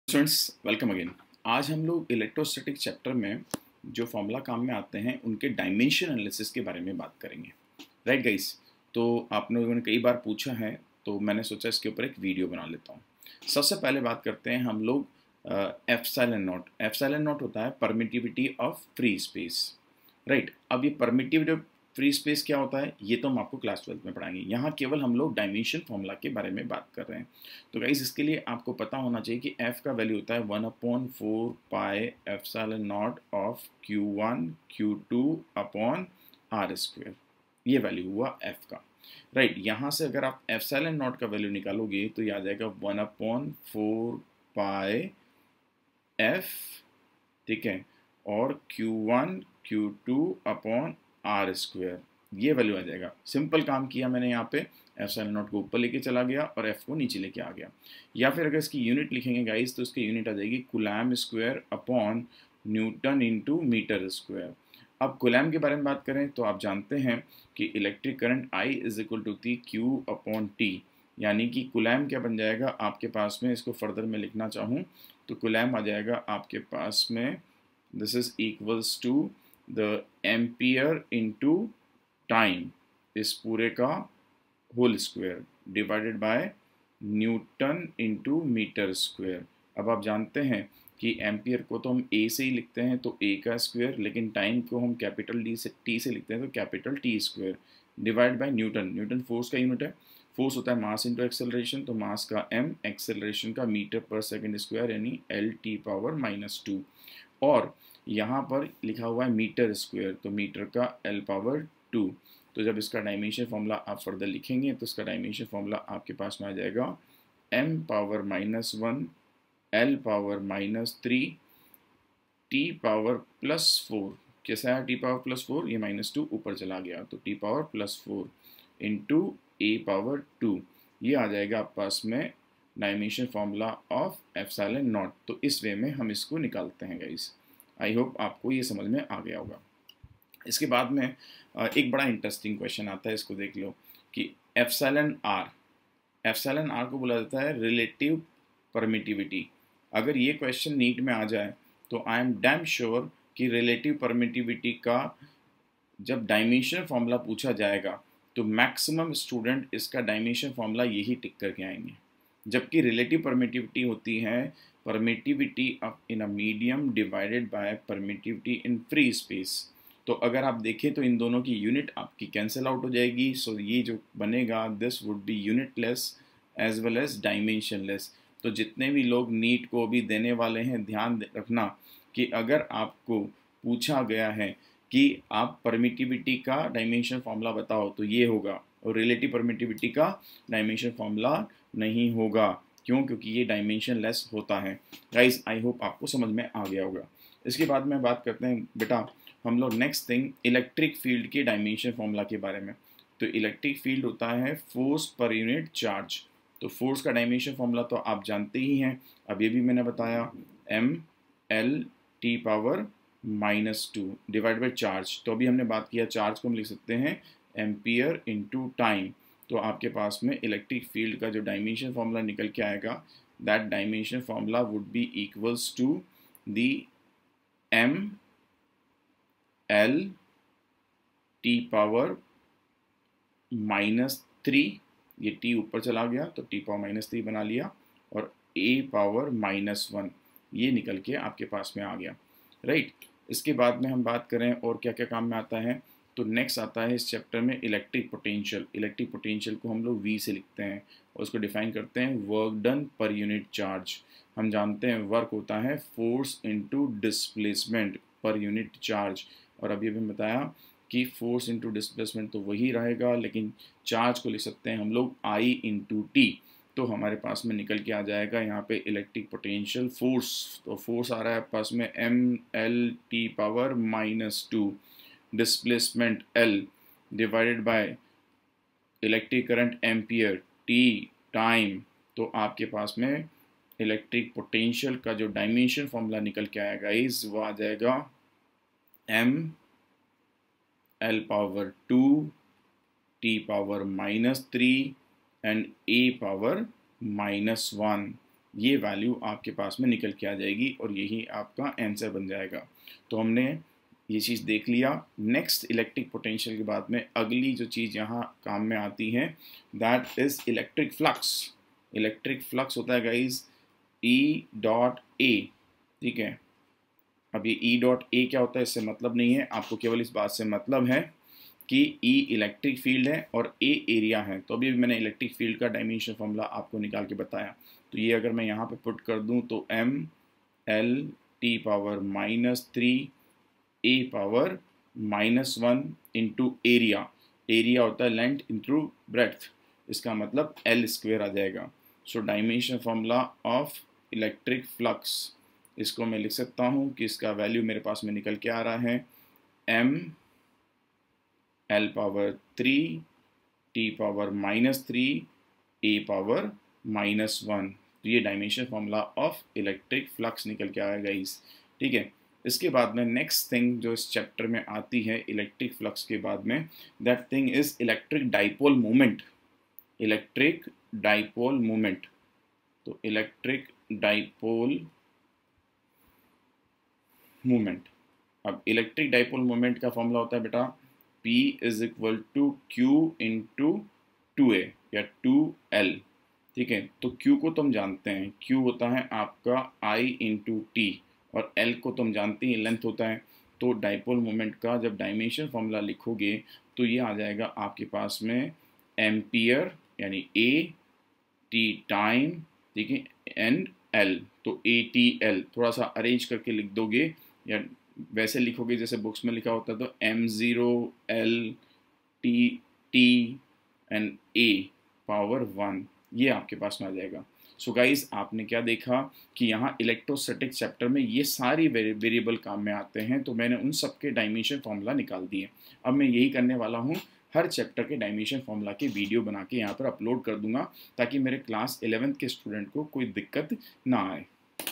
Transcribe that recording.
Students welcome again. आज हम लोग इलेक्ट्रोस्टैटिक चैप्टर में जो फॉर्मूला काम में आते हैं उनके डायमेंशन एनालिसिस के बारे में बात करेंगे। राइट गाइस, तो आप लोगों ने कई बार पूछा है तो मैंने सोचा इसके ऊपर एक वीडियो बना लेता हूँ। सबसे पहले बात करते हैं हम लोग एप्सिलॉन नॉट। एप्सिलॉन नॉट होता है permittivity of free space. Right, अब ये परमिटिविटी फ्री स्पेस क्या होता है ये तो हम आपको क्लास 12 में पढ़ाएंगे। यहाँ केवल हम लोग डायमेंशन फॉर्मूला के बारे में बात कर रहे हैं। तो गाइज इसके लिए आपको पता होना चाहिए कि f का वैल्यू होता है 1/4 pi epsilon not of q1 q2 upon r square. ये वैल्यू हुआ f का। राइट, यहाँ से अगर आप एप्सिलॉन नॉट का वैल्यू निकालोगे तो ये आ जाएगा 1/4 पाई f, ठीक है, और q1 q2 upon R square, ये वैल्यू आ जाएगा। सिंपल काम किया मैंने यहाँ पे, एप्सिलॉन नॉट को ऊपर लेके चला गया और एफ को नीचे लेके आ गया। या फिर अगर इसकी यूनिट लिखेंगे गाइस तो इसकी यूनिट आ जाएगी coulomb square upon newton into metre square. अब कूलम्ब के बारे में बात करें तो आप जानते हैं कि electric current I is equal to थी Q अपॉन T, यानी कि कूलम्ब क्या बन जाएगा आपके पास में, इसको फर्दर में लिखना चाहूँ तो कूलम्ब आ जाएगा आपके पास में, this is equals to the ampere into time, इस पूरे का whole square divided by newton into metre square. अब आप जानते हैं कि एम्पियर को तो हम ए से ही लिखते हैं तो ए का स्क्वायर, लेकिन टाइम को हम कैपिटल डी से टी से लिखते हैं तो capital T square divide by Newton. Newton force का यूनिट है, फोर्स होता है मास इंटू एक्सेलरेशन, तो मास का m, एक्सेलरेशन का मीटर पर सेकेंड स्क्वायर यानी L⁻⁻²। और यहाँ पर लिखा हुआ है मीटर स्क्वायर, तो मीटर का L⁻²। तो जब इसका डायमेंशन फॉर्मूला आप फर्दर लिखेंगे तो इसका डायमेंशन फॉर्मूला आपके पास में आ जाएगा m⁻⁻1 L⁻⁻3 T⁻+4। कैसा है T⁻+4, ये -2 ऊपर चला गया तो T⁻+4 इंटू A⁻2, ये आ जाएगा आप पास में dimension formula of epsilon not. तो इस वे में हम इसको निकालते हैं गाइस। आई होप आपको ये समझ में आ गया होगा। इसके बाद में एक बड़ा इंटरेस्टिंग क्वेश्चन आता है, इसको देख लो कि एप्सिलॉन आर को बोला जाता है रिलेटिव परमिटिविटी। अगर ये क्वेश्चन नीट में आ जाए तो आई एम डैम श्योर कि रिलेटिव परमिटिविटी का जब डायमेंशन फॉर्मूला पूछा जाएगा तो मैक्सिमम स्टूडेंट इसका डायमेंशन फॉर्मूला यही टिक करके आएंगे। जबकि रिलेटिव परमिटिविटी होती है permittivity in a medium divided by permittivity in free space. तो अगर आप देखें तो इन दोनों की यूनिट आपकी कैंसिल आउट हो जाएगी। सो ये जो बनेगा this would be unitless as well as dimensionless. तो जितने भी लोग नीट को भी देने वाले हैं ध्यान रखना कि अगर आपको पूछा गया है कि आप परमिटिविटी का डायमेंशन फॉर्मूला बताओ तो ये होगा, और रिलेटिव परमिटिविटी का डायमेंशन फॉर्मूला नहीं होगा। क्यों? क्योंकि ये डायमेंशन लेस होता है। गाइस आई होप आपको समझ में आ गया होगा। इसके बाद में बात करते हैं बेटा हम लोग नेक्स्ट थिंग इलेक्ट्रिक फील्ड के डायमेंशन फॉर्मूला के बारे में। तो इलेक्ट्रिक फील्ड होता है फोर्स पर यूनिट चार्ज। तो फोर्स का डायमेंशन फॉर्मूला तो आप जानते ही हैं, अब ये भी मैंने बताया, m/L⁻⁻2 डिवाइड बाई चार्ज। तो अभी हमने बात किया चार्ज को हम लिख सकते हैं एम्पियर इंटू टाइम। तो आपके पास में इलेक्ट्रिक फील्ड का जो डायमेंशन फॉर्मूला निकल के आएगा that dimension formula would be equals to the m/L⁻⁻3, ये t ऊपर चला गया तो t⁻3 बना लिया, और A⁻−1 ये निकल के आपके पास में आ गया। राइट, इसके बाद में हम बात करें और क्या क्या काम में आता है तो नेक्स्ट आता है इस चैप्टर में इलेक्ट्रिक पोटेंशियल। इलेक्ट्रिक पोटेंशियल को हम लोग V से लिखते हैं और उसको डिफाइन करते हैं work done per unit charge. हम जानते हैं वर्क होता है force into displacement per unit charge, और अभी अभी बताया कि फोर्स इनटू डिस्प्लेसमेंट तो वही रहेगा, लेकिन चार्ज को लिख सकते हैं हम लोग I इंटू टी। तो हमारे पास में निकल के आ जाएगा यहाँ पे इलेक्ट्रिक पोटेंशियल फोर्स, तो फोर्स आ रहा है पास में mL⁻⁻2 displacement L divided by electric current ampere T time. तो आपके पास में इलेक्ट्रिक पोटेंशियल का जो डायमेंशन फॉर्मूला निकल के आएगा इस वो आ जाएगा mL⁻2 T⁻³ एंड A⁻⁻1। ये वैल्यू आपके पास में निकल के आ जाएगी और यही आपका आंसर बन जाएगा। तो हमने ये चीज़ देख लिया। नेक्स्ट इलेक्ट्रिक पोटेंशियल के बाद में अगली जो चीज़ यहाँ काम में आती है that is electric flux. Electric flux होता है गाइज ई डॉट ए, ठीक है। अब ये ई डॉट ए क्या होता है इससे मतलब नहीं है, आपको केवल इस बात से मतलब है कि ई इलेक्ट्रिक फील्ड है और ए एरिया है। तो अभी मैंने इलेक्ट्रिक फील्ड का डायमेंशन फॉर्मूला आपको निकाल के बताया। तो ये अगर मैं यहाँ पे पुट कर दूँ तो M L T power -3 A power -1 into area. Area होता है लेंथ इंटू ब्रेड्थ, इसका मतलब एल स्क्वेयर आ जाएगा। So dimension formula of electric flux, इसको मैं लिख सकता हूँ कि इसका वैल्यू मेरे पास में निकल के आ रहा है M L power 3 T power -3 A power -1। तो ये dimension formula of electric flux निकल के आएगा इस, ठीक है। इसके बाद में नेक्स्ट थिंग जो इस चैप्टर में आती है इलेक्ट्रिक फ्लक्स के बाद में, that thing is electric dipole moment. Electric dipole moment, तो इलेक्ट्रिक डाइपोल मोमेंट। अब इलेक्ट्रिक डाइपोल मोमेंट का फॉर्मूला होता है बेटा P is equal to Q into 2A या 2L, ठीक है। तो Q को तुम जानते हैं, Q होता है आपका I इंटू टी और L को तुम जानते हैं लेंथ होता है। तो डाइपोल मोमेंट का जब डायमेंशन फॉर्मूला लिखोगे तो ये आ जाएगा आपके पास में एम्पियर यानी A T टाइम, ठीक है, एंड L, तो ATL थोड़ा सा अरेंज करके लिख दोगे या वैसे लिखोगे जैसे बुक्स में लिखा होता है तो M0 L T T and A power 1, ये आपके पास में आ जाएगा। सो गाइज आपने क्या देखा कि यहाँ इलेक्ट्रोस्टैटिक चैप्टर में ये सारी वेरिएबल काम में आते हैं, तो मैंने उन सब के डायमेंशन फॉर्मूला निकाल दिए। अब मैं यही करने वाला हूँ, हर चैप्टर के डायमेंशन फॉर्मूला के वीडियो बना के यहाँ पर अपलोड कर दूंगा ताकि मेरे क्लास 11th के स्टूडेंट को कोई दिक्कत ना आए।